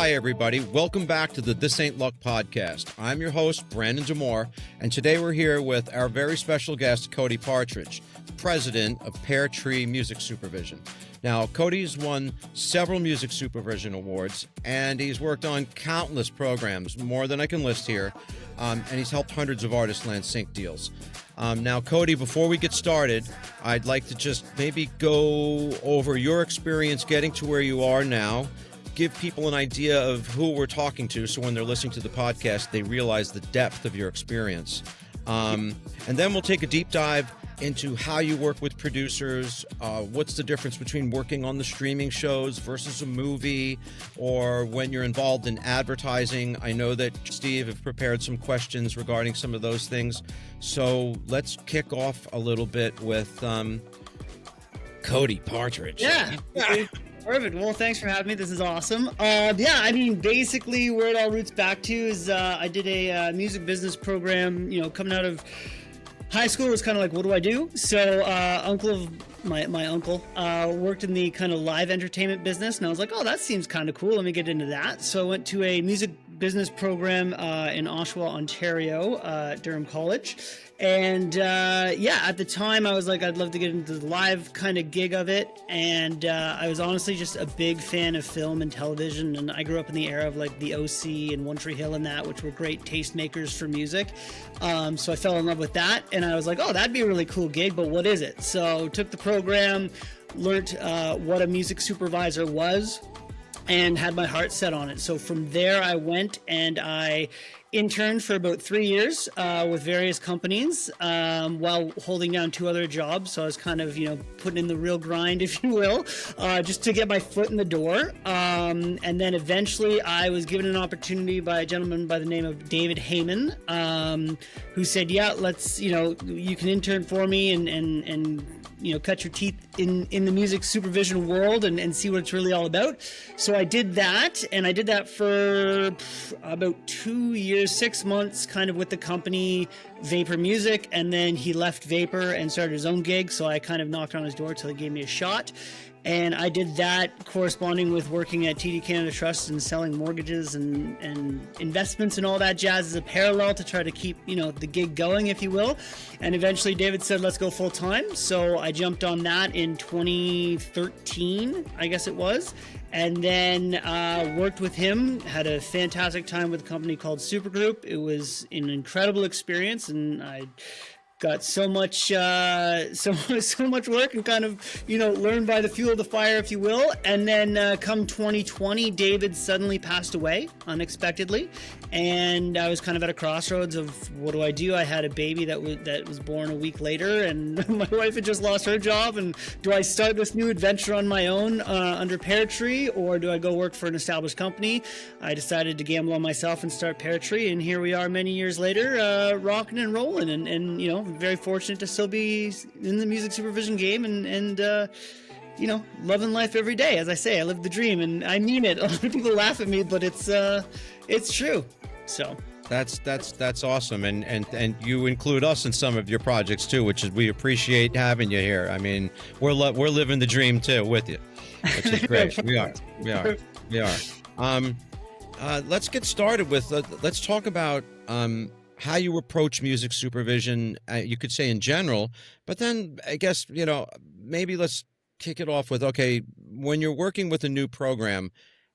Hi, everybody. Welcome back to the This Ain't Luck podcast. I'm your host, Brandon Demore, and today we're here with our very special guest, Cody Partridge, president of Pear Music Supervision. Now, Cody's won several music supervision awards, and he's worked on countless programs, more than I can list here, and he's helped hundreds of artists land sync deals. Now, Cody, before we get started, I'd like to just maybe go over your experience getting to where you are now, give people an idea of who we're talking to, so when they're listening to the podcast, they realize the depth of your experience. And then we'll take a deep dive into how you work with producers, what's the difference between working on the streaming shows versus a movie, or when you're involved in advertising. I know that Steve have prepared some questions regarding some of those things. So let's kick off a little bit with Cody Partridge. Yeah. Perfect. Well, thanks for having me. This is awesome. Basically where it all roots back to is I did a music business program, coming out of high school. Was kind of like, what do I do? So my uncle worked in the kind of live entertainment business, and I was like, oh, that seems kind of cool. Let me get into that. So I went to a music business program in Oshawa, Ontario, Durham College. And at the time I was like, I'd love to get into the live kind of gig of it. And I was honestly just a big fan of film and television. And I grew up in the era of like the OC and One Tree Hill and that, which were great tastemakers for music. So I fell in love with that. And I was like, oh, that'd be a really cool gig, but what is it? So took the program, learned what a music supervisor was, and had my heart set on it. So from there I went and I interned for about 3 years with various companies while holding down 2 other jobs. So I was kind of, putting in the real grind, if you will, just to get my foot in the door. And then eventually I was given an opportunity by a gentleman by the name of David Heyman, who said, yeah, let's, you can intern for me and cut your teeth in the music supervision world and see what it's really all about. So I did that, and I did that for about 2 years, 6 months, kind of with the company Vapor Music, and then he left Vapor and started his own gig, so I kind of knocked on his door till he gave me a shot. And I did that corresponding with working at TD Canada Trust and selling mortgages and investments and all that jazz as a parallel to try to keep, the gig going, if you will. And eventually David said, let's go full time. So I jumped on that in 2013, I guess it was. And then worked with him, had a fantastic time with a company called Supergroup. It was an incredible experience, and I got so much work and kind of, learned by the fuel of the fire, if you will. And then come 2020, David suddenly passed away unexpectedly. And I was kind of at a crossroads of what do I do? I had a baby that was born a week later, and my wife had just lost her job. And do I start this new adventure on my own under Pear Tree, or do I go work for an established company? I decided to gamble on myself and start Pear Tree, and here we are many years later, rocking and rolling, and very fortunate to still be in the music supervision game and loving life every day. As I say, I live the dream, and I mean it. A lot of people laugh at me, but it's true. So that's awesome, and you include us in some of your projects too, which is we appreciate having you here. I mean, we're living the dream too with you, which is great. we are. Let's get started with let's talk about how you approach music supervision. You could say in general, but then I guess maybe let's kick it off with, okay, when you're working with a new program,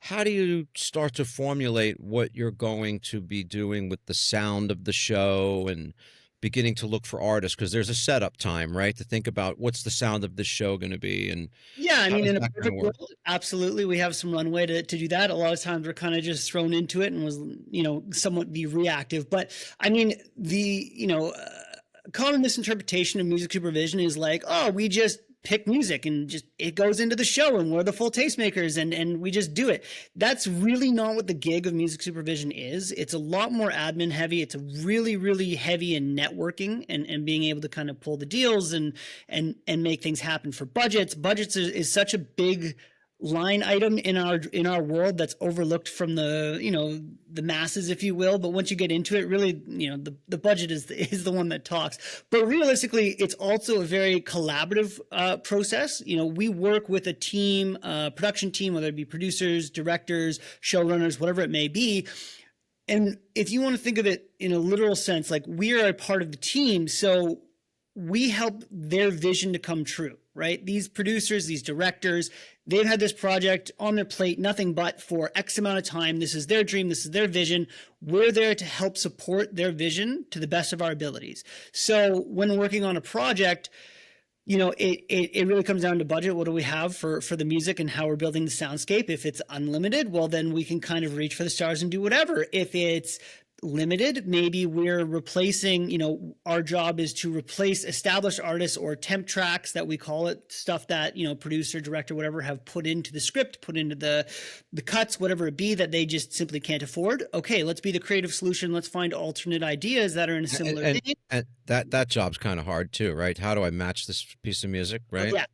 how do you start to formulate what you're going to be doing with the sound of the show and beginning to look for artists? Because there's a setup time, right? To think about what's the sound of this show going to be. And yeah, in a perfect world, absolutely. We have some runway to do that. A lot of times we're kind of just thrown into it and was, somewhat be reactive. But the common misinterpretation of music supervision is like, oh, we just pick music and just it goes into the show and we're the full tastemakers and we just do it. That's really not what the gig of music supervision is. It's a lot more admin heavy. It's a really, really heavy in networking and being able to kind of pull the deals and make things happen for budgets. Budgets is such a big line item in our world that's overlooked from the masses, if you will. But once you get into it, really, the budget is the one that talks. But realistically, it's also a very collaborative process. We work with a team, production team, whether it be producers, directors, showrunners, whatever it may be. And if you want to think of it in a literal sense, like, we are a part of the team, so we help their vision to come true, right? These producers, these directors, they've had this project on their plate, nothing but for X amount of time. This is their dream. This is their vision. We're there to help support their vision to the best of our abilities. So when working on a project, it really comes down to budget. What do we have for the music and how we're building the soundscape? If it's unlimited, well, then we can kind of reach for the stars and do whatever. If it's limited, maybe we're replacing, our job is to replace established artists or temp tracks, that we call it, stuff that, producer, director, whatever, have put into the script, put into the cuts, whatever it be, that they just simply can't afford. Okay, let's be the creative solution. Let's find alternate ideas that are in a similar vein. And that job's kind of hard too, right? How do I match this piece of music, right? Yeah,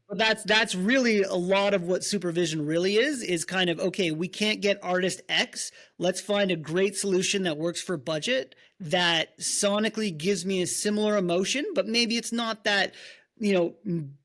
that's really a lot of what supervision really is kind of, okay, we can't get artist X. Let's find a great solution that works for budget, that sonically gives me a similar emotion, but maybe it's not that,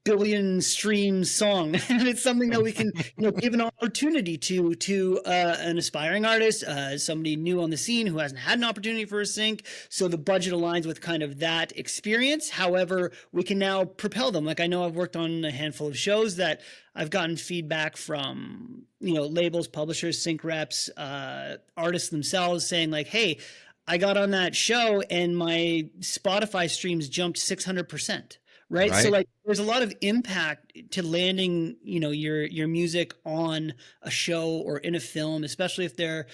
billion stream song. And it's something that we can, give an opportunity to an aspiring artist, somebody new on the scene who hasn't had an opportunity for a sync. So the budget aligns with kind of that experience. However, we can now propel them. Like, I know I've worked on a handful of shows that I've gotten feedback from, labels, publishers, sync reps, artists themselves saying like, hey, I got on that show and my Spotify streams jumped 600%. Right. So like, there's a lot of impact to landing, your music on a show or in a film, especially if they're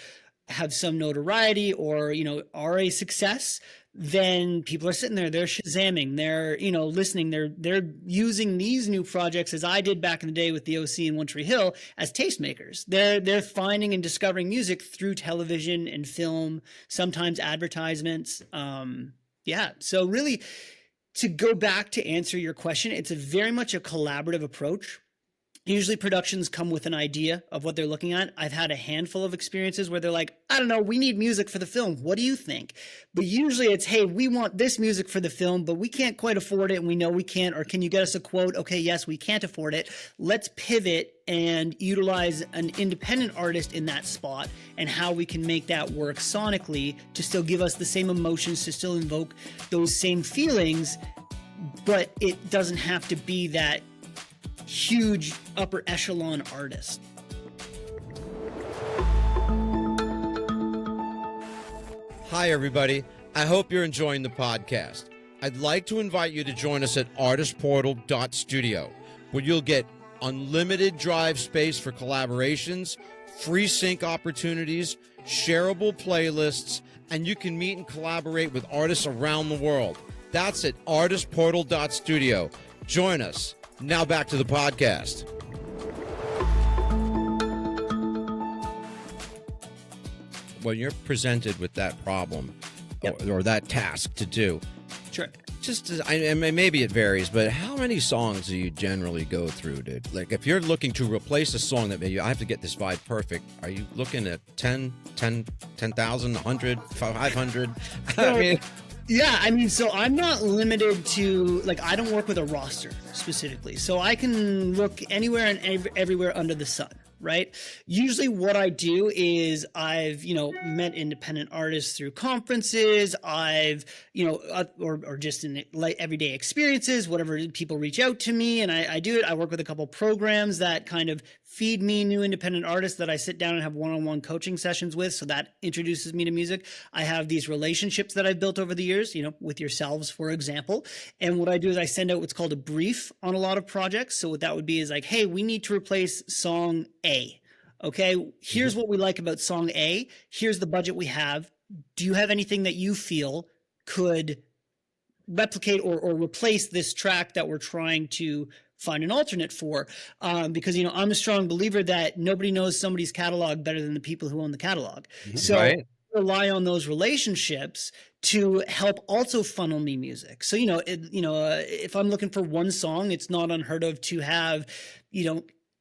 have some notoriety or, are a success. Then people are sitting there, they're Shazamming, they're, listening, they're using these new projects, as I did back in the day with the OC and One Tree Hill, as tastemakers. They're finding and discovering music through television and film, sometimes advertisements. So really, to go back to answer your question, it's very much a collaborative approach. Usually productions come with an idea of what they're looking at. I've had a handful of experiences where they're like, I don't know, we need music for the film. What do you think? But usually it's, hey, we want this music for the film, but we can't quite afford it and we know we can't, or can you get us a quote? Okay, yes, we can't afford it. Let's pivot and utilize an independent artist in that spot and how we can make that work sonically to still give us the same emotions, to still invoke those same feelings, but it doesn't have to be that huge upper echelon artist. Hi, everybody. I hope you're enjoying the podcast. I'd like to invite you to join us at artistportal.studio, where you'll get unlimited drive space for collaborations, free sync opportunities, shareable playlists, and you can meet and collaborate with artists around the world. That's at artistportal.studio. Join us. Now back to the podcast. When you're presented with that problem or that task to do, sure. I mean, maybe it varies, but how many songs do you generally go through? Like, if you're looking to replace a song that maybe I have to get this vibe perfect, are you looking at 10,000, 100, 500? I mean... Yeah, I mean, so I'm not limited to, like, I don't work with a roster specifically. So I can look anywhere and everywhere under the sun, right? Usually what I do is I've, met independent artists through conferences. I've, or just in like everyday experiences, whatever, people reach out to me and I do it. I work with a couple programs that kind of feed me new independent artists that I sit down and have one-on-one coaching sessions with. So that introduces me to music. I have these relationships that I've built over the years, with yourselves, for example. And what I do is I send out what's called a brief on a lot of projects. So what that would be is like, hey, we need to replace song A. Okay, here's what we like about song A. Here's the budget we have. Do you have anything that you feel could replicate or replace this track that we're trying to find an alternate for? Because, I'm a strong believer that nobody knows somebody's catalog better than the people who own the catalog. So I rely on those relationships to help also funnel me music. So, if I'm looking for one song, it's not unheard of to have,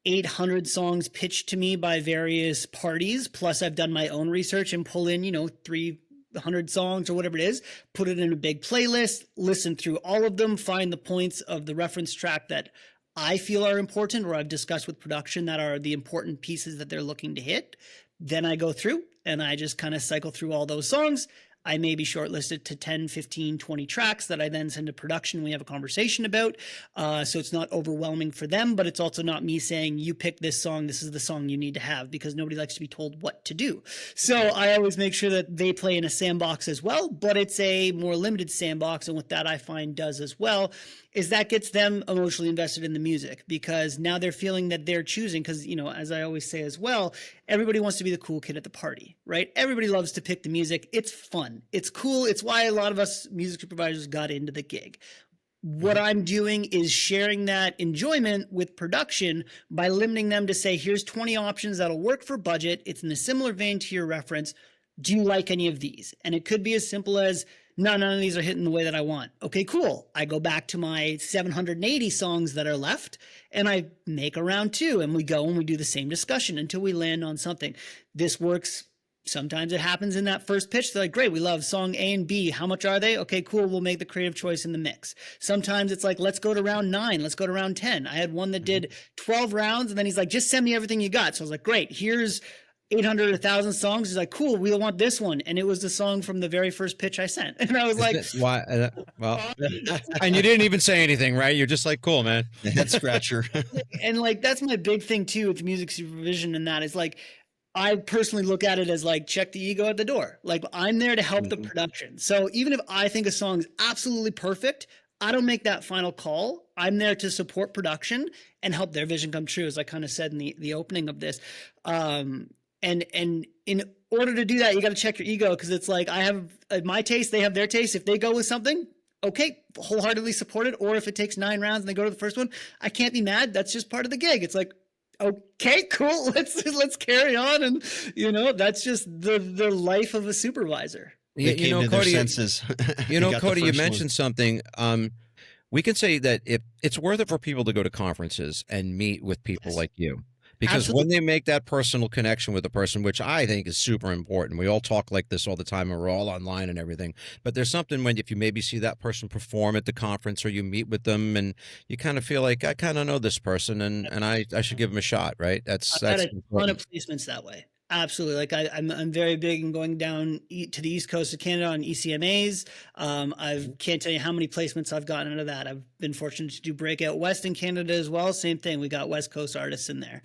800 songs pitched to me by various parties. Plus I've done my own research and pull in, 300 songs or whatever it is, put it in a big playlist, listen through all of them, find the points of the reference track that I feel are important or I've discussed with production that are the important pieces that they're looking to hit. Then I go through and I just kind of cycle through all those songs. I may be shortlisted to 10, 15, 20 tracks that I then send to production. We have a conversation about. So it's not overwhelming for them, but it's also not me saying, you pick this song, this is the song you need to have, because nobody likes to be told what to do. So I always make sure that they play in a sandbox as well, but it's a more limited sandbox. And what that I find does as well is that gets them emotionally invested in the music, because now they're feeling that they're choosing. Because, as I always say as well, everybody wants to be the cool kid at the party, right? Everybody loves to pick the music. It's fun. It's cool. It's why a lot of us music supervisors got into the gig. What I'm doing is sharing that enjoyment with production by limiting them to say, here's 20 options that'll work for budget. It's in a similar vein to your reference. Do you like any of these? And it could be as simple as, no, none of these are hitting the way that I want. Okay, cool. I go back to my 780 songs that are left and I make a round two, and we go and we do the same discussion until we land on something. This works. Sometimes it happens in that first pitch. They're like, great, we love song A and B. How much are they? Okay, cool. We'll make the creative choice in the mix. Sometimes it's like, let's go to round 9. Let's go to round 10. I had one that did 12 rounds, and then he's like, just send me everything you got. So I was like, great, here's 800 or 1,000 songs. He's like, cool, we want this one. And it was the song from the very first pitch I sent. And I was like, why? Well, and you didn't even say anything, right? You're just like, cool, man. Head scratcher. And like, that's my big thing too with music supervision. And that is like, I personally look at it as like, check the ego at the door. Like, I'm there to help the production. So even if I think a song is absolutely perfect, I don't make that final call. I'm there to support production and help their vision come true, as I kind of said in the opening of this. And in order to do that, you got to check your ego, because it's like, I have my taste, they have their taste. If they go with something, okay, wholeheartedly support it. Or if it takes 9 rounds and they go to the first one, I can't be mad. That's just part of the gig. It's like, okay, cool. Let's carry on. And that's just the life of a supervisor. Cody, Cody, you mentioned one. something. We can say that it's worth it for people to go to conferences and meet with people like you. Because when they make that personal connection with a person, which I think is super important, we all talk like this all the time and we're all online and everything. But there's something when if you maybe see that person perform at the conference or you meet with them and you kind of feel like, I kind of know this person and I should give them a shot, right? That's I've had a ton of placements that way. Absolutely. Like I'm very big in going down to the East Coast of Canada on ECMAs. I can't tell you how many placements I've gotten out of that. I've been fortunate to do Breakout West in Canada as well. Same thing. We got West Coast artists in there.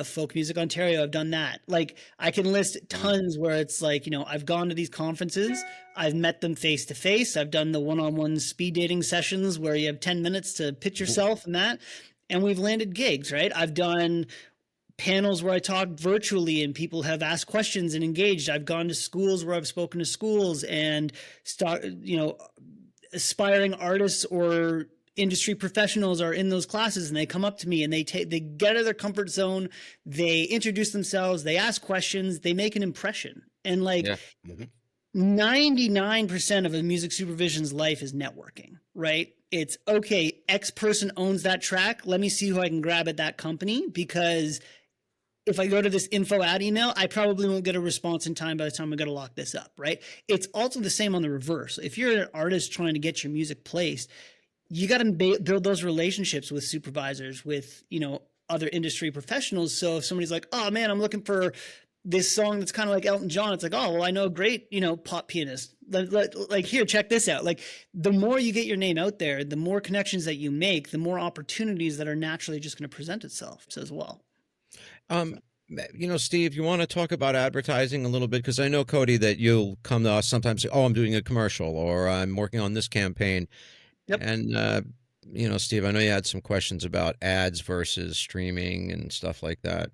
Folk Music Ontario, I've done that. Like, I can list tons where it's like, I've gone to these conferences. I've met them face to face. I've done the one-on-one speed dating sessions where you have 10 minutes to pitch yourself and that. And we've landed gigs, right? I've done panels where I talked virtually and people have asked questions and engaged. I've gone to schools where I've spoken to schools and aspiring artists or industry professionals are in those classes and they come up to me and they get out of their comfort zone. They introduce themselves. They ask questions. They make an impression. And 99% of a music supervision's life is networking, right? It's okay. X person owns that track. Let me see who I can grab at that company, because if I go to this info ad email, I probably won't get a response in time by the time I got to lock this up, right? It's also the same on the reverse. If you're an artist trying to get your music placed, you got to build those relationships with supervisors, with, other industry professionals. So if somebody's like, oh man, I'm looking for this song that's kind of like Elton John, it's like, oh, well, I know a great, pop pianist. Like, here, check this out. Like, the more you get your name out there, the more connections that you make, the more opportunities that are naturally just going to present itself as well. Steve, you want to talk about advertising a little bit? Because I know, Cody, that you'll come to us sometimes and say, oh, I'm doing a commercial or I'm working on this campaign. Yep. And, Steve, I know you had some questions about ads versus streaming and stuff like that.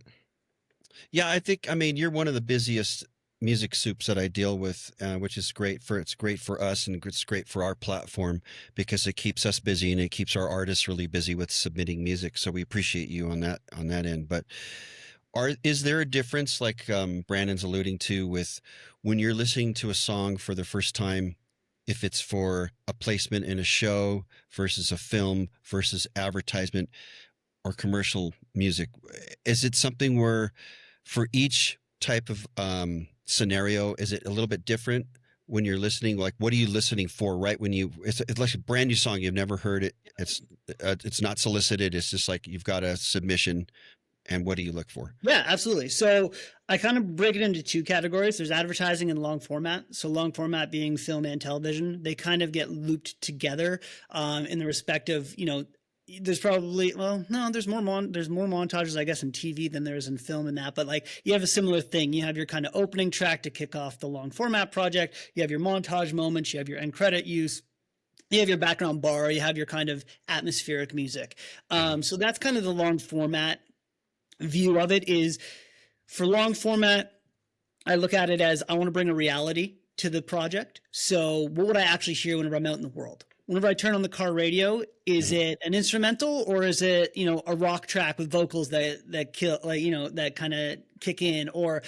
Yeah, you're one of the busiest music soups that I deal with, which is great for us and it's great for our platform because it keeps us busy and it keeps our artists really busy with submitting music. So we appreciate you on that end. But is there a difference, like Brandon's alluding to, with when you're listening to a song for the first time, if it's for a placement in a show versus a film versus advertisement? or commercial music, is it something where for each type of scenario, is it a little bit different when you're listening? Like, what are you listening for? Right when it's like a brand new song, you've never heard it. It's not solicited. It's just like you've got a submission. And what do you look for? Yeah, absolutely. So I kind of break it into two categories. There's advertising and long format. So long format being film and television. They kind of get looped together in the respect of, there's probably, there's more montages, I guess, in TV than there is in film and that. But like you have a similar thing. You have your kind of opening track to kick off the long format project. You have your montage moments. You have your end credit use. You have your background bar. You have your kind of atmospheric music. So that's kind of the long format view of it. Is for long format, I look at it as I want to bring a reality to the project. So what would I actually hear whenever I'm out in the world? Whenever I turn on the car radio, is it an instrumental or is it, a rock track with vocals that kill, that kind of kick in, or,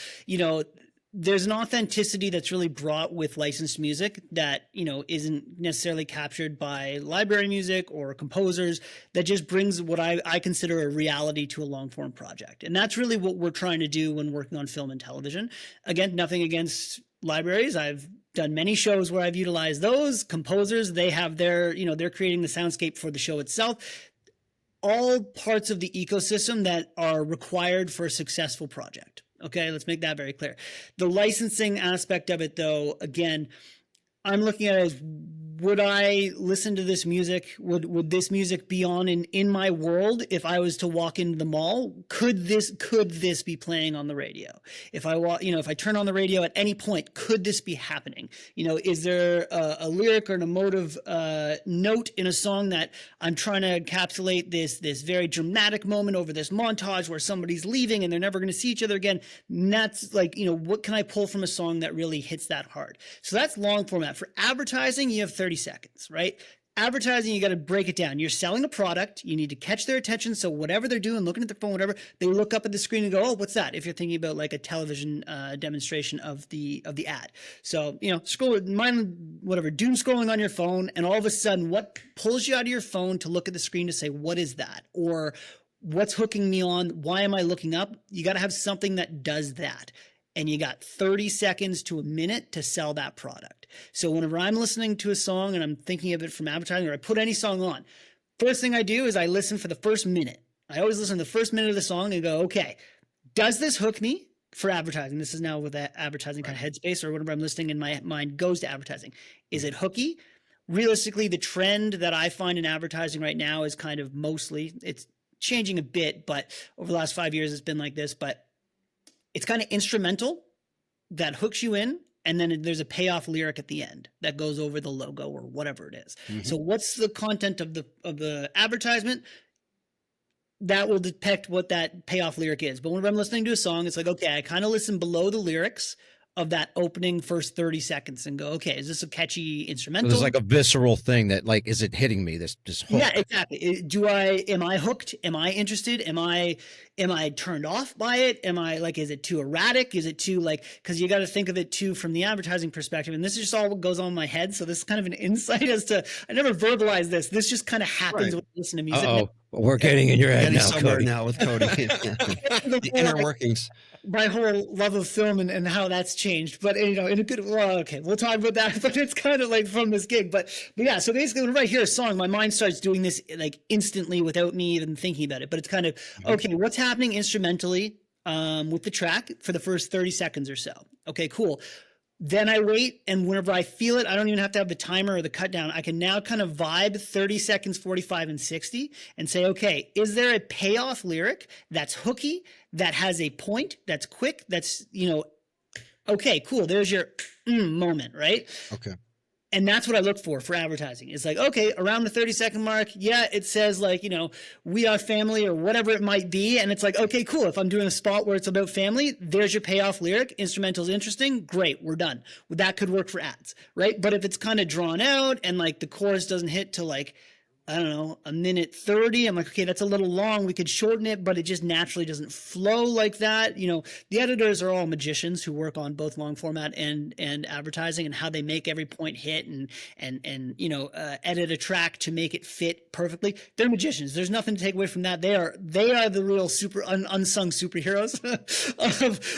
there's an authenticity that's really brought with licensed music that, isn't necessarily captured by library music or composers, that just brings what I consider a reality to a long form project. And that's really what we're trying to do when working on film and television. Again, nothing against libraries. I've done many shows where I've utilized those composers. They have their, they're creating the soundscape for the show itself. All parts of the ecosystem that are required for a successful project. Okay, let's make that very clear. The licensing aspect of it, though, again, I'm looking at it as, would I listen to this music? Would this music be on in my world if I was to walk into the mall? Could this be playing on the radio? If if I turn on the radio at any point, could this be happening? Is there a lyric or an emotive note in a song that I'm trying to encapsulate this very dramatic moment over this montage where somebody's leaving and they're never going to see each other again? And that's like, what can I pull from a song that really hits that hard? So that's long format. For advertising, you have 30 seconds, right? Advertising, you got to break it down. You're selling a product. You need to catch their attention. So whatever they're doing, looking at their phone, whatever, they look up at the screen and go, oh, what's that? If you're thinking about like a television demonstration of the ad. So, scroll, mind whatever, doom scrolling on your phone. And all of a sudden, what pulls you out of your phone to look at the screen to say, what is that? Or what's hooking me on? Why am I looking up? You got to have something that does that. And you got 30 seconds to a minute to sell that product. So whenever I'm listening to a song and I'm thinking of it from advertising, or I put any song on, first thing I do is I listen for the first minute. I always listen to the first minute of the song and go, okay, does this hook me for advertising? This is now with that advertising kind of headspace, or whenever I'm listening in my mind goes to advertising. Is it hooky? Realistically, the trend that I find in advertising right now is kind of mostly, it's changing a bit, but over the last 5 years, it's been like this, but it's kind of instrumental that hooks you in, and then there's a payoff lyric at the end that goes over the logo or whatever it is. Mm-hmm. So what's the content of the advertisement? That will depict what that payoff lyric is. But when I'm listening to a song, it's like, okay, I kind of listen below the lyrics of that opening first 30 seconds and go, okay, is this a catchy instrumental? So there's like a visceral thing that, like, is it hitting me? This hook? Yeah, exactly. Am I hooked? Am I interested? Am I turned off by it? Am I like, is it too erratic? Is it too because you got to think of it too from the advertising perspective. And this is just all what goes on in my head. So this is kind of an insight as to, I never verbalized this. This just kind of happens when I listen to music. Oh, we're getting in your head now, Cody. Now with Cody. The inner workings. My whole love of film and how that's changed, but in a good, okay, we'll talk about that, but it's kind of like from this gig, but yeah, so basically whenever I hear a song, my mind starts doing this like instantly without me even thinking about it, but it's kind of, okay, what's happening instrumentally with the track for the first 30 seconds or so. Okay, cool. Then I wait, and whenever I feel it, I don't even have to have the timer or the cut down. I can now kind of vibe 30 seconds, 45, and 60 and say, okay, is there a payoff lyric that's hooky, that has a point, that's quick, that's, okay, cool. There's your moment, right? Okay. And that's what I look for advertising. It's like, okay, around the 30-second mark, yeah, it says like, we are family or whatever it might be. And it's like, okay, cool. If I'm doing a spot where it's about family, there's your payoff lyric. Instrumental's interesting. Great. We're done. Well, that could work for ads, right? But if it's kind of drawn out and like the chorus doesn't hit till like I don't know, a minute 30. I'm like, okay, that's a little long. We could shorten it, but it just naturally doesn't flow like that. You know, the editors are all magicians who work on both long format and advertising, and how they make every point hit and you know, edit a track to make it fit perfectly. They're magicians. There's nothing to take away from that. They are the real unsung superheroes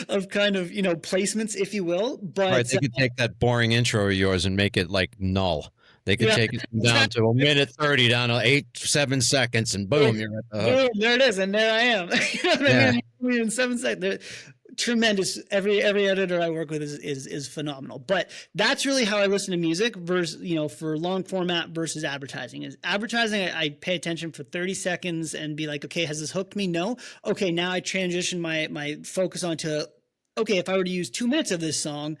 of kind of, you know, placements, if you will. But Right, they could take that boring intro of yours and make it like null. They could take it down to a minute 30, down to 7 seconds, and boom, you're at the hook. Boom, there it is, and there I am. You know what I mean? In 7 seconds. They're tremendous. Every editor I work with is phenomenal. But that's really how I listen to music versus, you know, for long format versus advertising. Is advertising, I pay attention for 30 seconds and be like, okay, has this hooked me? No. Okay, now I transition my focus onto, okay, if I were to use 2 minutes of this song,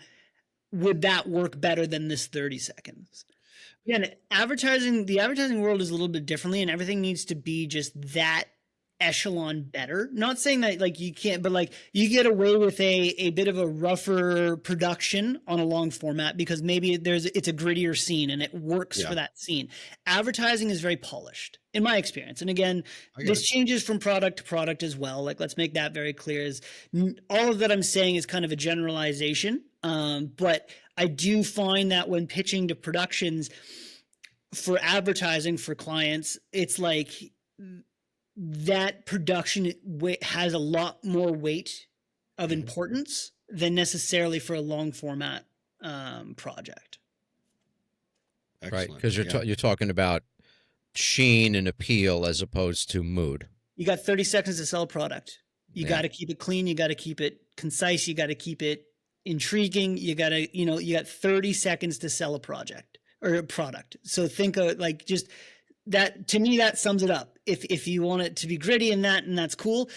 would that work better than this 30 seconds? Again, the advertising world is a little bit differently, and everything needs to be just that echelon better. Not saying that like you can't, but like you get away with a bit of a rougher production on a long format because maybe it's a grittier scene and it works for that scene. Advertising is very polished in my experience. And again, this changes from product to product as well. Like, let's make that very clear, is all of that I'm saying is kind of a generalization. But I do find that when pitching to productions for advertising for clients, it's like that production has a lot more weight of importance than necessarily for a long format project. Excellent. Right, because you're talking about sheen and appeal as opposed to mood. You got 30 seconds to sell a product. You got to keep it clean. You got to keep it concise. You got to keep it intriguing. You got to, you know, you got 30 seconds to sell a project or a product. So think of like just that. To me, that sums it up. If you want it to be gritty and that's cool,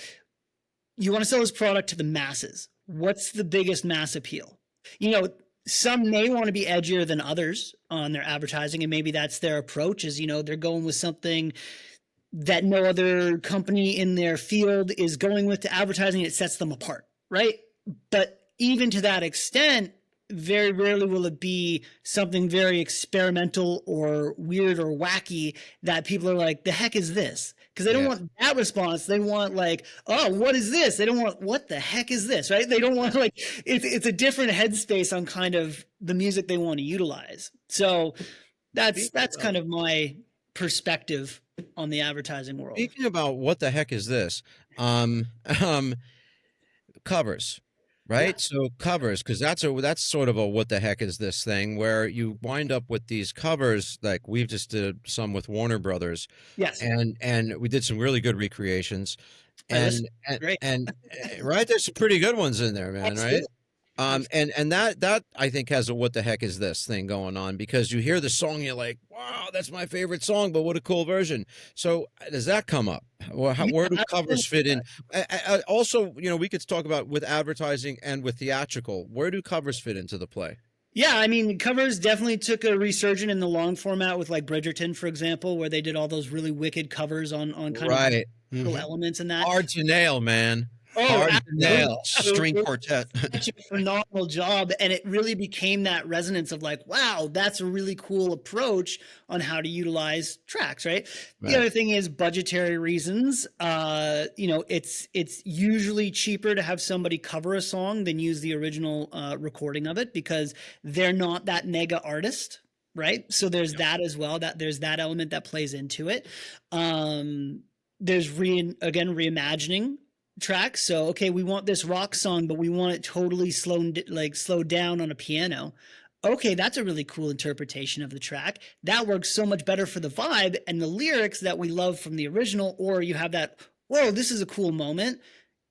you want to sell this product to the masses. What's the biggest mass appeal? You know, some may want to be edgier than others on their advertising, and maybe that's their approach, is, you know, they're going with something that no other company in their field is going with to advertising. It sets them apart, right? But even to that extent, very rarely will it be something very experimental or weird or wacky that people are like, the heck is this? Because they don't want that response. They want like, oh, what is this? They don't want, what the heck is this, right? They don't want like, it's a different headspace on kind of the music they want to utilize. So that's kind of my perspective on the advertising world. Speaking about what the heck is this? Covers. Right. Yeah. So covers, because that's sort of a what the heck is this thing where you wind up with these covers. Like we've just did some with Warner Brothers. Yes. And we did some really good recreations. And great. and right, there's some pretty good ones in there, man. Absolutely. Right. And that I think has a what the heck is this thing going on, because you hear the song, you're like, wow, that's my favorite song, but what a cool version. So does that come up? Or where do covers fit in? Also, you know, we could talk about with advertising and with theatrical, where do covers fit into the play? Yeah, I mean, covers definitely took a resurgence in the long format with like Bridgerton, for example, where they did all those really wicked covers on kind of little elements in that. Hard to nail, man. Oh, string quartet. Such a phenomenal job. And it really became that resonance of like, wow, that's a really cool approach on how to utilize tracks, right? The other thing is budgetary reasons. You know, it's usually cheaper to have somebody cover a song than use the original recording of it, because they're not that mega artist, right? So there's that as well, that there's that element that plays into it. There's reimagining tracks. So, okay, we want this rock song, but we want it totally slowed down on a piano. Okay, that's a really cool interpretation of the track. That works so much better for the vibe and the lyrics that we love from the original. Or you have that, whoa, this is a cool moment.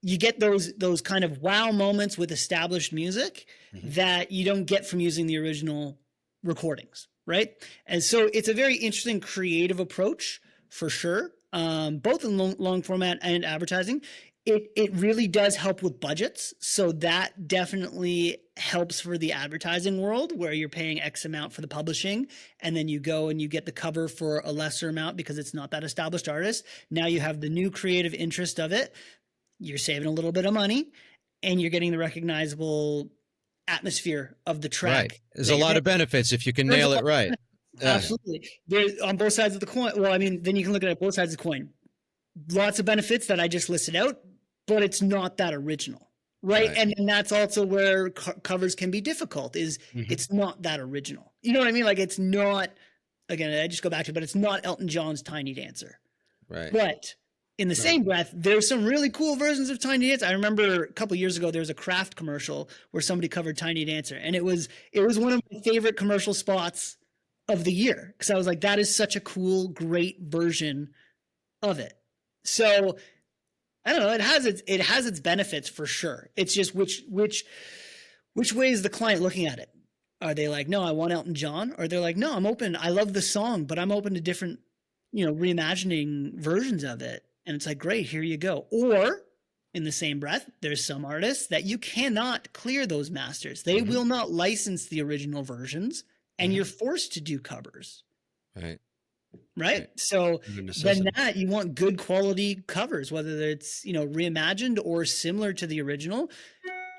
You get those kind of wow moments with established music that you don't get from using the original recordings, right? And so it's a very interesting creative approach for sure, both in long format and advertising. It really does help with budgets. So that definitely helps for the advertising world, where you're paying X amount for the publishing, and then you go and you get the cover for a lesser amount because it's not that established artist. Now you have the new creative interest of it. You're saving a little bit of money, and you're getting the recognizable atmosphere of the track. Right. There's a lot of benefits if you can nail it right. Absolutely. There's on both sides of the coin. Well, I mean, then you can look at it both sides of the coin. Lots of benefits that I just listed out, but it's not that original, right? And that's also where covers can be difficult. It's not that original. You know what I mean? Like it's not. Again, I just go back to it, but it's not Elton John's Tiny Dancer. Right. But in the same breath, there's some really cool versions of Tiny Dancer. I remember a couple years ago, there was a Kraft commercial where somebody covered Tiny Dancer, and it was one of my favorite commercial spots of the year because I was like, that is such a cool, great version of it. So I don't know. It has its benefits for sure. It's just which way is the client looking at it? Are they like, no, I want Elton John? Or they're like, no, I'm open. I love the song, but I'm open to different, reimagining versions of it. And it's like, great, here you go. Or in the same breath, there's some artists that you cannot clear those masters. They will not license the original versions, and you're forced to do covers. Right. So then that you want good quality covers, whether it's, reimagined or similar to the original.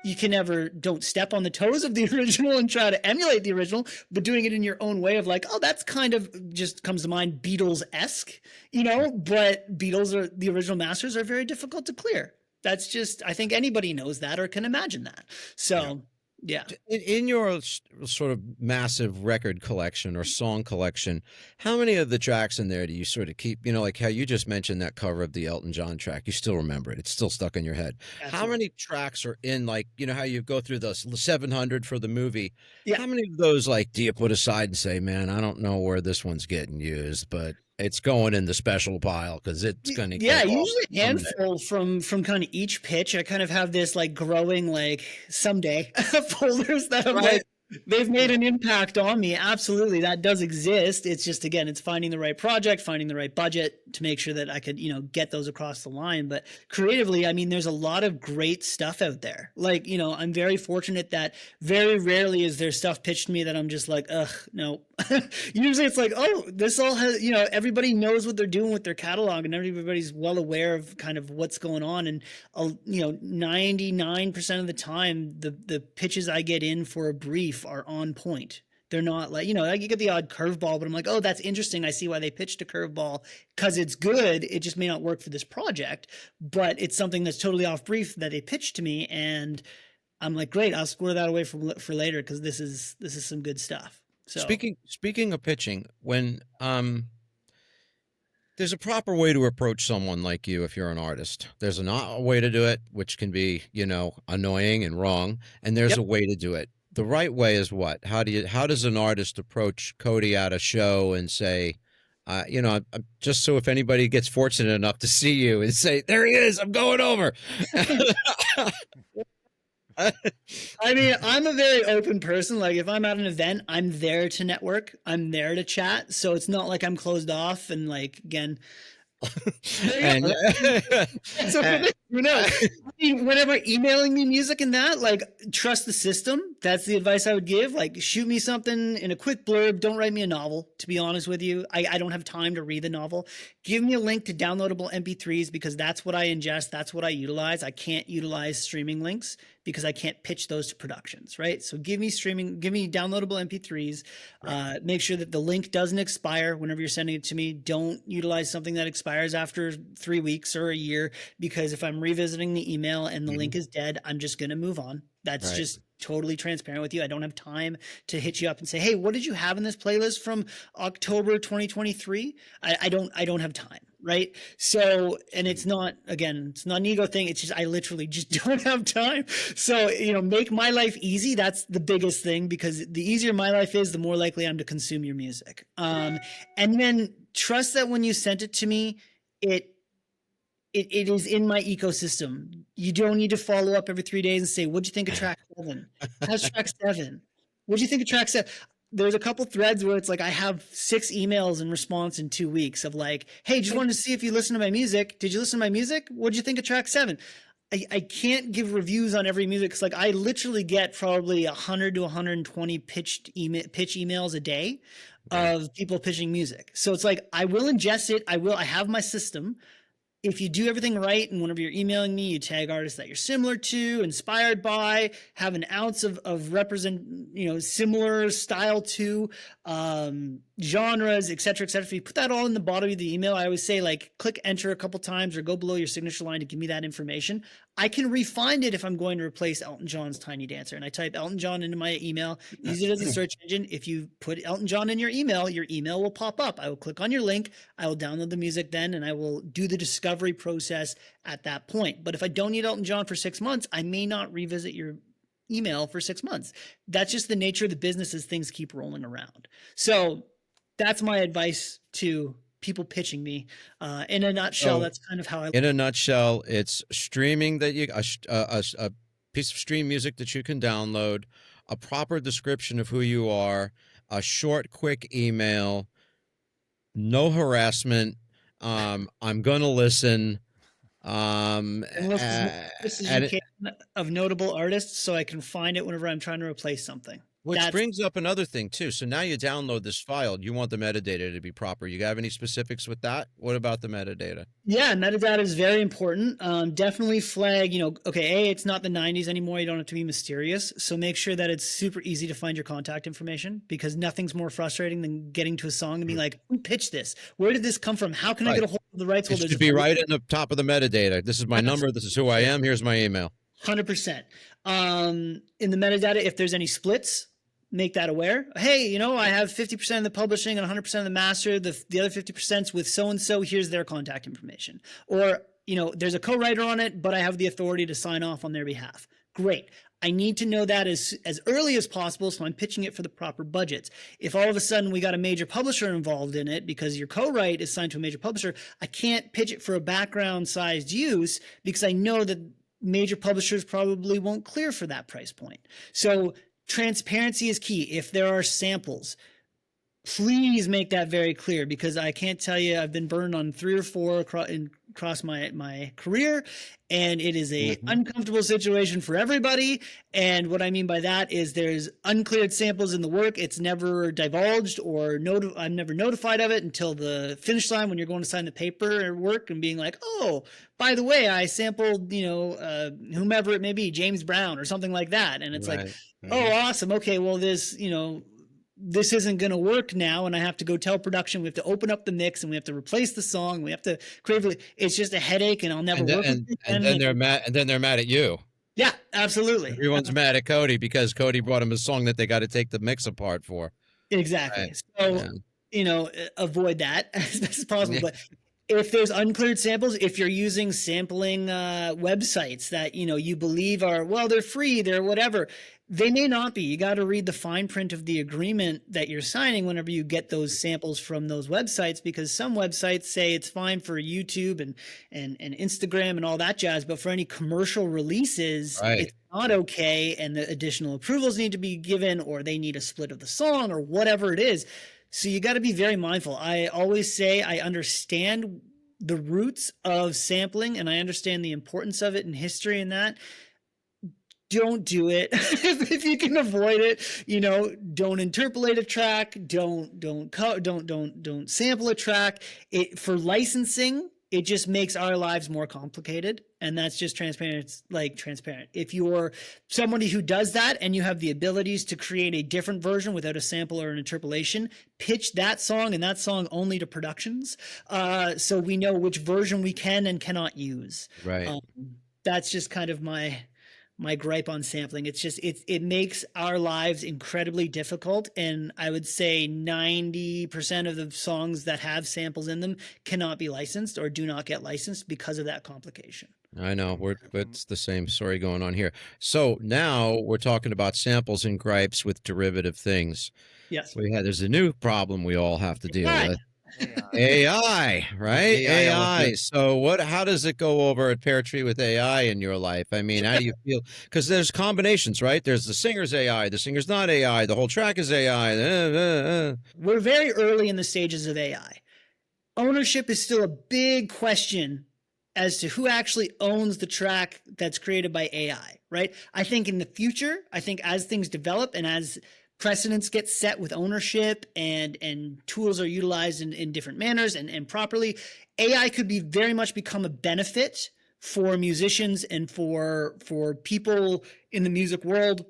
You can don't step on the toes of the original and try to emulate the original, but doing it in your own way of like, oh, that's kind of just comes to mind Beatles-esque, but the original masters are very difficult to clear. That's just, I think anybody knows that or can imagine that. So yeah. In your sort of massive record collection or song collection, how many of the tracks in there do you sort of keep, like how you just mentioned that cover of the Elton John track, you still remember it. It's still stuck in your head. Absolutely. How many tracks are in like, how you go through the 700 for the movie? Yeah. How many of those do you put aside and say, man, I don't know where this one's getting used, but it's going in the special pile because it's going to usually a handful from kind of each pitch. I kind of have this growing someday folders that I'm they've made an impact on me. Absolutely, that does exist. It's just, again, it's finding the right project, finding the right budget to make sure that I could, get those across the line. But creatively, I mean, there's a lot of great stuff out there. I'm very fortunate that very rarely is there stuff pitched to me that I'm just like, ugh, no. Usually it's like, oh, this all has, everybody knows what they're doing with their catalog and everybody's well aware of kind of what's going on. And, 99% of the time, the pitches I get in for a brief are on point. They're not you get the odd curveball, but I'm like, oh, that's interesting. I see why they pitched a curveball because it's good. It just may not work for this project, but it's something that's totally off brief that they pitched to me. And I'm like, great, I'll square that away for later because this is some good stuff. So speaking of pitching, when there's a proper way to approach someone like you if you're an artist. There's a way to do it, which can be, annoying and wrong, and there's a way to do it. The right way is what? How does an artist approach Cody at a show and say, just so if anybody gets fortunate enough to see you and say, there he is, I'm going over. I mean, I'm a very open person. If I'm at an event, I'm there to network. I'm there to chat. So it's not like I'm closed off and again. And who knows? Whenever emailing me music and that, trust the system. That's the advice I would give. Shoot me something in a quick blurb. Don't write me a novel, to be honest with you. I don't have time to read the novel. Give me a link to downloadable MP3s because that's what I ingest. That's what I utilize. I can't utilize streaming links because I can't pitch those to productions, right? So give me downloadable MP3s. Right. Make sure that the link doesn't expire whenever you're sending it to me. Don't utilize something that expires after 3 weeks or a year because if I'm revisiting the email and the link is dead, I'm just going to move on. That's just totally transparent with you. I don't have time to hit you up and say, hey, what did you have in this playlist from October 2023? I don't have time. Right. So, and it's not an ego thing. It's just, I literally just don't have time. So, make my life easy. That's the biggest thing because the easier my life is, the more likely I'm to consume your music. And then trust that when you sent it to me, it is in my ecosystem. You don't need to follow up every 3 days and say, what'd you think of track 7? How's track 7? What'd you think of track 7? There's a couple threads where it's I have 6 emails in response in 2 weeks of hey, just wanted to see if you listen to my music. Did you listen to my music? What'd you think of track 7? I can't give reviews on every music because I literally get probably 100 to 120 pitch emails a day of people pitching music. So it's I will ingest it. I have my system. If you do everything right and whenever you're emailing me, you tag artists that you're similar to, inspired by, have an ounce of similar style to, genres, et cetera, et cetera. If you put that all in the bottom of the email, I always say like click enter a couple times or go below your signature line to give me that information. I can refine it if I'm going to replace Elton John's Tiny Dancer. And I type Elton John into my email, use it as a search engine. If you put Elton John in your email will pop up. I will click on your link. I will download the music then, and I will do the discovery process at that point. But if I don't need Elton John for 6 months, I may not revisit your email for 6 months. That's just the nature of the business as things keep rolling around. So that's my advice to people pitching me. In a nutshell, that's kind of how I. In a nutshell, it's streaming that you a piece of stream music that you can download, a proper description of who you are, a short, quick email, no harassment. I'm gonna listen. And list as you can of notable artists, so I can find it whenever I'm trying to replace something. Which brings up another thing too. So now you download this file. You want the metadata to be proper. You have any specifics with that? What about the metadata? Yeah, metadata is very important. Definitely flag, okay, it's not the 90s anymore. You don't have to be mysterious. So make sure that it's super easy to find your contact information, because nothing's more frustrating than getting to a song and being like, who pitched this? Where did this come from? How can I get a hold of the rights holders? It should be right in the top of the metadata. This is my number. This is who I am. Here's my email. 100%. In the metadata, if there's any splits, make that aware. Hey, I have 50% of the publishing and 100% of the master. The other 50% with so-and-so. Here's their contact information. Or, there's a co-writer on it, but I have the authority to sign off on their behalf. Great. I need to know that as early as possible, so I'm pitching it for the proper budgets. If all of a sudden we got a major publisher involved in it because your co-write is signed to a major publisher, I can't pitch it for a background-sized use because I know that major publishers probably won't clear for that price point. So transparency is key. If there are samples, please make that very clear, because I can't tell you, I've been burned on 3 or 4 across my career, and it is a uncomfortable situation for everybody. And what I mean by that is there's uncleared samples in the work. It's never divulged or I'm never notified of it until the finish line when you're going to sign the paper or work and being like, oh, by the way, I sampled, whomever it may be, James Brown or something like that. And it's like, oh, awesome. Okay, well, this isn't going to work now, and I have to go tell production we have to open up the mix and we have to replace the song. We have to create. It's just a headache, and I'll never work. And then they're mad. And then they're mad at you. Yeah, absolutely. Everyone's mad at Cody because Cody brought him a song that they got to take the mix apart for. Exactly. Right. So avoid that as best as possible. Yeah. But if there's uncleared samples, if you're using sampling websites that you believe are, well, they're free, they're whatever, they may not be. You got to read the fine print of the agreement that you're signing whenever you get those samples from those websites, because some websites say it's fine for YouTube and Instagram and all that jazz, but for any commercial releases, it's not okay, and the additional approvals need to be given, or they need a split of the song or whatever it is. So you got to be very mindful. I always say I understand the roots of sampling, and I understand the importance of it in history and that. Don't do it if you can avoid it. Don't interpolate a track. Don't sample a track. For licensing, it just makes our lives more complicated, and that's just transparent. It's like transparent. If you're somebody who does that and you have the abilities to create a different version without a sample or an interpolation, pitch that song and that song only to productions, so we know which version we can and cannot use. Right. That's just kind of my gripe on sampling. It's just, it makes our lives incredibly difficult. And I would say 90% of the songs that have samples in them cannot be licensed or do not get licensed because of that complication. I know it's the same story going on here. So now we're talking about samples and gripes with derivative things. Yes. There's a new problem we all have to deal with. AI, right? AI. So how does it go over at Pear Tree with AI in your life? I mean, how do you feel? Because there's combinations, right? There's the singer's AI, the singer's not AI, the whole track is AI. We're very early in the stages of AI. Ownership is still a big question as to who actually owns the track that's created by AI, right? I think in the future, as things develop and as precedents get set with ownership and tools are utilized in different manners and properly, AI could be very much become a benefit for musicians and for people in the music world,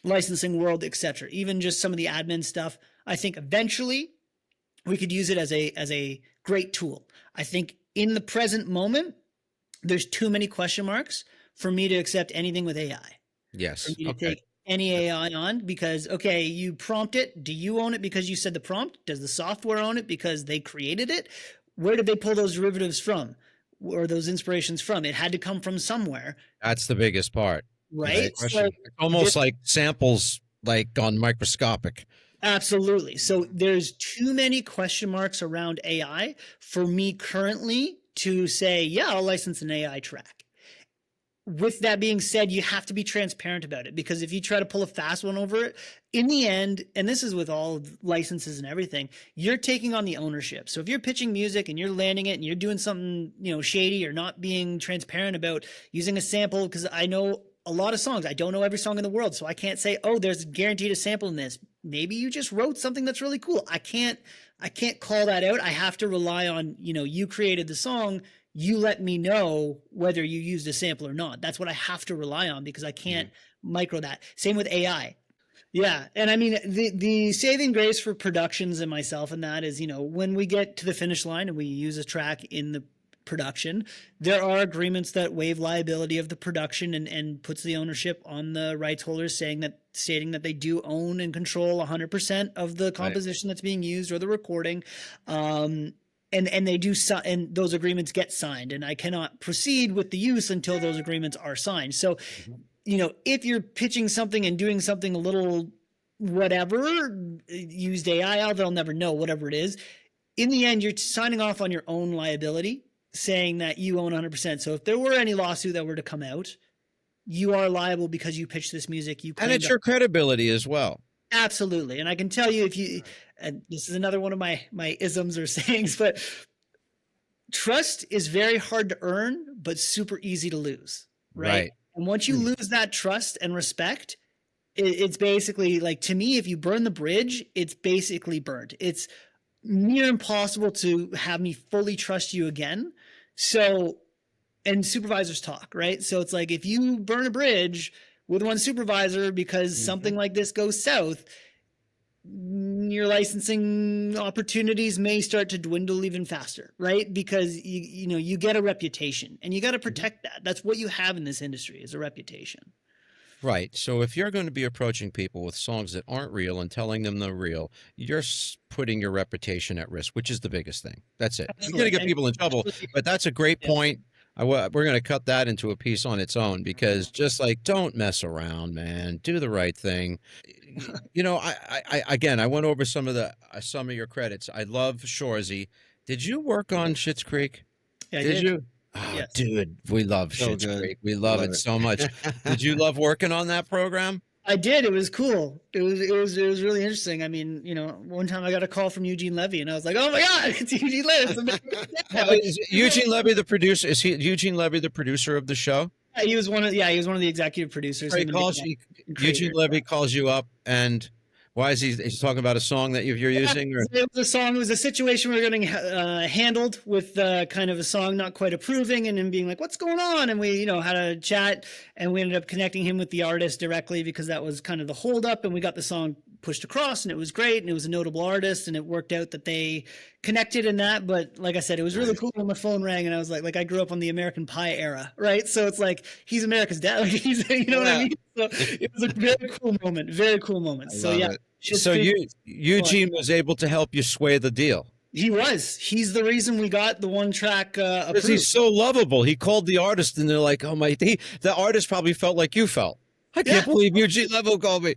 licensing world, etc. Even just some of the admin stuff. I think eventually we could use it as a great tool. I think in the present moment, there's too many question marks for me to accept anything with AI. Yes. For me to take any AI on, because, okay, you prompt it. Do you own it because you said the prompt? Does the software own it because they created it? Where did they pull those derivatives from, or those inspirations from? It had to come from somewhere. That's the biggest part. Right? So it's almost like samples like on microscopic. Absolutely. So there's too many question marks around AI for me currently to say, yeah, I'll license an AI track. With that being said, you have to be transparent about it, because if you try to pull a fast one over it, in the end, and this is with all licenses and everything, you're taking on the ownership. So if you're pitching music and you're landing it and you're doing something, shady, or not being transparent about using a sample, because I know a lot of songs, I don't know every song in the world, so I can't say, oh, there's guaranteed a sample in this. Maybe you just wrote something that's really cool. I can't call that out. I have to rely on, you created the song. You let me know whether you used a sample or not. That's what I have to rely on, because I can't micro that. Same with AI. Yeah. And I mean, the saving grace for productions and myself and that is, when we get to the finish line and we use a track in the production, there are agreements that waive liability of the production and puts the ownership on the rights holders, stating that they do own and control 100% of the composition that's being used or the recording. And they do, and those agreements get signed, and I cannot proceed with the use until those agreements are signed. So, if you're pitching something and doing something a little whatever, used AI, they'll never know, whatever it is. In the end, you're signing off on your own liability, saying that you own 100%. So if there were any lawsuit that were to come out, you are liable because you pitched this music. And it's your credibility as well. Absolutely. And I can tell you, and this is another one of my isms or sayings, but trust is very hard to earn, but super easy to lose. Right. And once you lose that trust and respect, it's basically like, to me, if you burn the bridge, it's basically burnt. It's near impossible to have me fully trust you again. So, and supervisors talk, right? So it's like, if you burn a bridge with one supervisor because something like this goes south, your licensing opportunities may start to dwindle even faster, right? Because you get a reputation, and you got to protect that. That's what you have in this industry, is a reputation. Right. So if you're going to be approaching people with songs that aren't real and telling them they're real, you're putting your reputation at risk, which is the biggest thing. That's it. You're going to get people in trouble, but that's a great point. We're going to cut that into a piece on its own, because just like, don't mess around, man. Do the right thing. I went over some of your credits. I love Shoresy. Did you work on Schitt's Creek? Yeah, did you? Oh, yes. Dude, we love Schitt's Creek. We love it so much. Did you love working on that program? I did. It was cool. It was really interesting. I mean, one time I got a call from Eugene Levy, and I was like, "Oh my God, it's Eugene Levy!" Is Eugene Levy the producer? Is Eugene Levy the producer of the show? Yeah, he was one of the executive producers. Eugene Levy calls you up, and why is he's talking about a song that you're using? Or? It was a song. It was a situation we were getting handled with kind of a song not quite approving, and him being like, "What's going on?" And we, had a chat, and we ended up connecting him with the artist directly, because that was kind of the holdup, and we got the song pushed across, and it was great, and it was a notable artist, and it worked out that they connected in that. But like I said, it was really cool when the phone rang, and I was like I grew up on the American Pie era, right? So it's like, he's America's dad, like he's, what I mean? So it was a very cool moment. So yeah. So Eugene was able to help you sway the deal. He was. He's the reason we got the one track approved. Because he's so lovable. He called the artist, and they're like, "Oh my!" The artist probably felt like you felt. I can't believe Eugene Levy called me.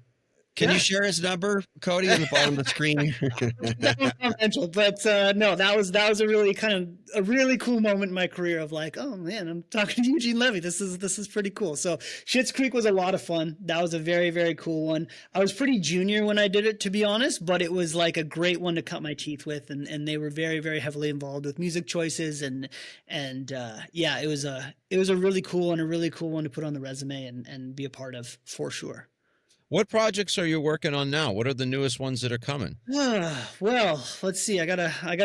Can you share his number, Cody, on the bottom of the screen? That was confidential, but no, that was a really a really cool moment in my career of like, oh man, I'm talking to Eugene Levy. This is pretty cool. So Schitt's Creek was a lot of fun. That was a very, very cool one. I was pretty junior when I did it, to be honest, but it was like a great one to cut my teeth with, and they were very, very heavily involved with music choices, and it was a really cool one, to put on the resume and be a part of, for sure. What projects are you working on now? What are the newest ones that are coming? Well, let's see. I got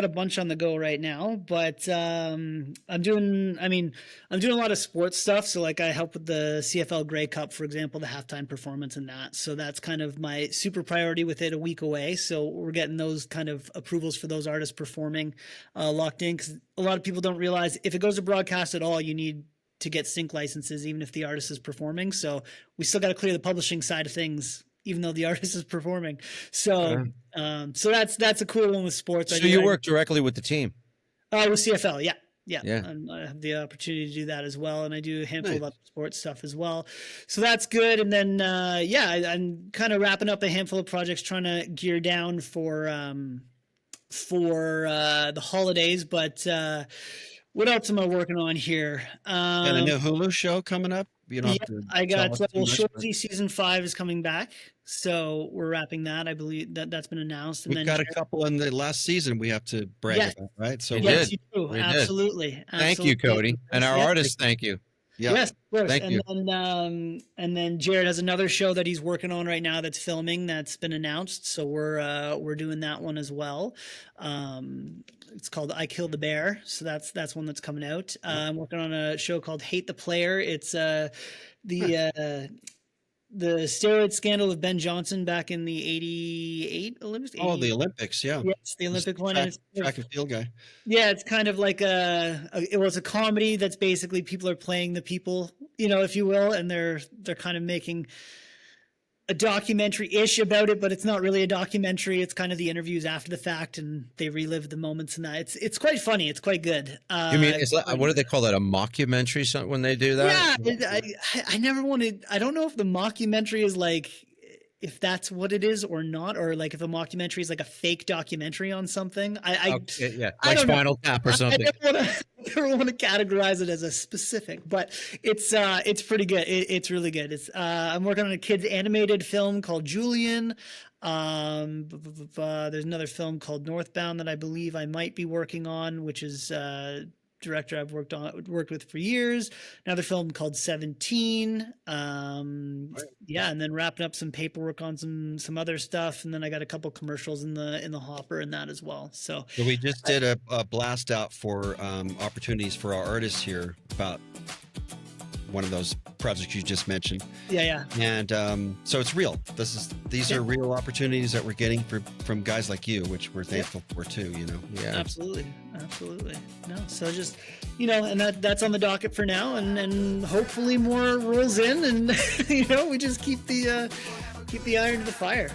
a bunch on the go right now, but I'm doing a lot of sports stuff. So like I help with the CFL Grey Cup, for example, the halftime performance and that. So that's kind of my super priority with it a week away. So we're getting those kind of approvals for those artists performing locked in, because a lot of people don't realize if it goes to broadcast at all, you need to get sync licenses, even if the artist is performing. So we still got to clear the publishing side of things, even though the artist is performing. So, so that's a cool one with sports. So you work directly with the team? With CFL, yeah. Yeah. And I have the opportunity to do that as well, and I do a handful of other sports stuff as well. So that's good. And then, I'm kind of wrapping up a handful of projects, trying to gear down for the holidays. But what else am I working on here? And a new Hulu show coming up. You know, I got Shorty season 5 is coming back, so we're wrapping that. I believe that's been announced. And we've got a couple in the last season we have to brag about, right? So yes, you do. Absolutely. Thank you, Cody, and our artists. Thank you. Yeah. Yes, of course. Thank you. And then Jared has another show that he's working on right now that's filming, that's been announced. So we're doing that one as well. It's called I Kill the Bear. So that's one that's coming out. I'm working on a show called Hate the Player. It's the steroid scandal of Ben Johnson back in the 88 Olympics. Oh, the Olympics, yeah. Yes, the Olympic one. Track and field guy. Yeah, it's kind of like it was a comedy that's basically people are playing the people, if you will, and they're kind of making a documentary-ish about it, but it's not really a documentary. It's kind of the interviews after the fact, and they relive the moments and that. It's quite funny. It's quite good. You mean, what do they call that? A mockumentary when they do that? Yeah, I never wanted. I don't know if the mockumentary is like, if that's what it is or not, or like if a mockumentary is like a fake documentary on something. Like Spinal Tap or something. I never want to categorize it as a specific, but it's pretty good. It's really good. I'm working on a kids animated film called Julian. There's another film called Northbound that I believe I might be working on, which is director I've worked with for years. Another film called 17. And then wrapping up some paperwork on some other stuff, and then I got a couple commercials in the hopper and that as well. So we just did a blast out for opportunities for our artists here about one of those projects you just mentioned. Yeah. And so it's real. These are real opportunities that we're getting from guys like you, which we're thankful for too, Yeah. Absolutely. No, so just, and that's on the docket for now, and hopefully more rolls in, and we just keep the iron to the fire.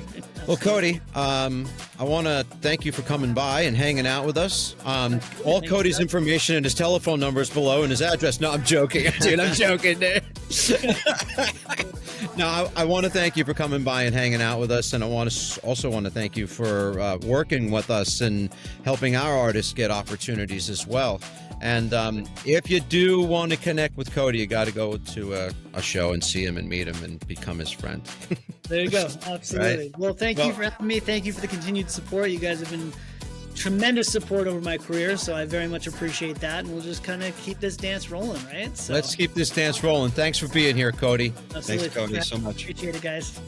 Well, Cody, I want to thank you for coming by and hanging out with us. All Cody's information and his telephone number is below, and his address. No, I'm joking, dude. I'm joking, dude. No, I want to thank you for coming by and hanging out with us, and I also want to thank you for working with us and helping our artists get opportunities as well. And if you do want to connect with Cody, you got to go to a show and see him and meet him and become his friend. There you go. Absolutely. Right? Well, thank you for having me. Thank you for the continued support. You guys have been tremendous support over my career, so I very much appreciate that. And we'll just kind of keep this dance rolling, right? So let's keep this dance rolling. Thanks for being here, Cody. Absolutely. Thanks, Cody, so much. Appreciate it, guys.